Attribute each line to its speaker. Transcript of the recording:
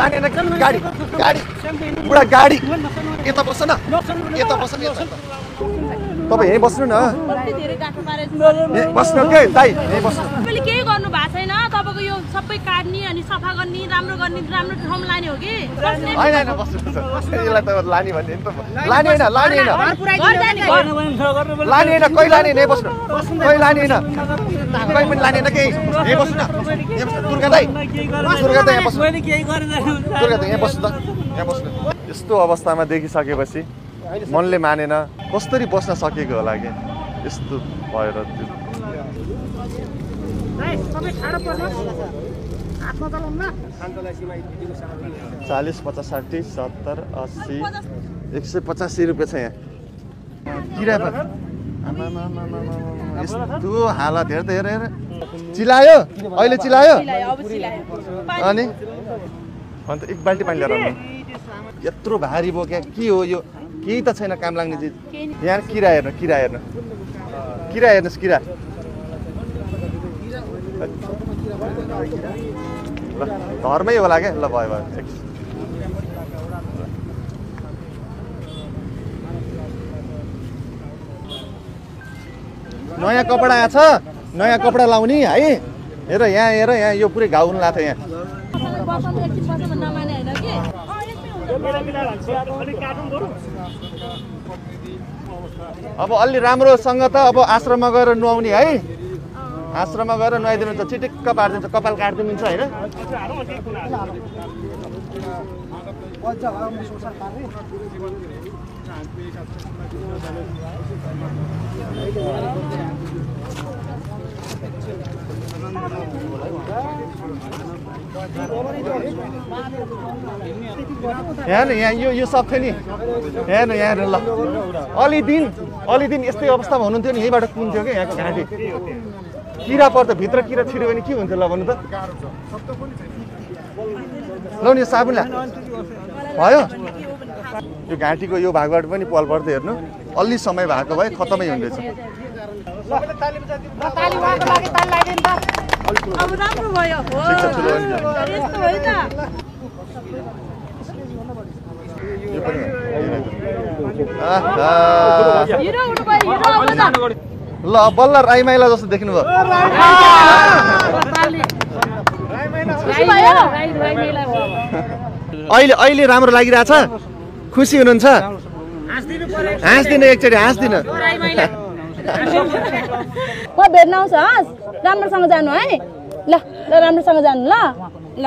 Speaker 1: लाने गाडी गाडी बुढा गाडी यता बस्छ न यता बस्छ न तपाईँ यहीँ बस्नु न बस्नु के दाइ यहीँ बस्नु
Speaker 2: तपाईँले केही गर्नु भएको छैन तपाईँको यो सबै काट्ने अनि सफा गर्ने राम्रो ठाउँ लाने हो कि
Speaker 1: होइन बस्नु यसलाई त लाने भन्ने नि त लाने होइन लाने होइन लाने होइन कहीँ लाने यहीँ बस्नु कहीँ लाने होइन कहीँ पनि लाने होइन केही यहीँ बस्नु न दुर्गा दाइ यहाँ बस्नु दुर्गा दाइ यहाँ बस्नु त यहाँ बस्नु यस्तो अवस्थामा देखिसकेपछि मनले मानेन कसरी बस्न सकेको होला कि यस्तो भएर त्यो 40 50 60 70 80 185 रुपियाँ छ यहाँ किरा यस्तो हालत हेर त हेर हेर चिलायो अहिले चिलायो अनि अन्त एक बाल्टी पानी लिएर आउनु यत्रो भारी बोक्या के हो यो केही त छैन काम लाग्ने चिज यहाँ किरा हेर्नु किरा हेर्नुहोस् किरा ल घरमै होला क्या ल भयो नयाँ कपडा आछ नयाँ कपडा लाउने है हेर यहाँ यो पुरै घाउ हुन लाग्थ्यो यहाँ अब अलि राम्रोसँग त अब आश्रममा गएर नुहाउने है आश्रममा गएर नुहाइदिनु त चिटिक्क पारिदिन्छ कपाल काटिदिन्छ होइन हेर्नु यहाँ यो सब थियो नि हेर्नु यहाँ ल अलि दिन यस्तै अवस्थामा हुनुहुन्थ्यो नि यहीँबाट कुन्थ्यो क्या यहाँको घाँटी किरा पर्छ भित्र किरा छिर्यो भने के हुन्थ्यो ल भन्नु त ल नि साबुन ल्या भयो यो घाँटीको यो भागबाट पनि पल पर्दै हेर्नु अलि समय भएको भए खतमै हुँदैछ
Speaker 2: अब राम्रो भयो
Speaker 1: ल बल्ल राईमाइला जस्तो देख्नु भयो अहिले राम्रो लागिरहेछ खुसी हुनुहुन्छ हाँस्दिनु एकचोटि हाँस्दिनु
Speaker 2: म भेट्न आउँछ राम्रोसँग जानु है ल राम्रोसँग जानु ल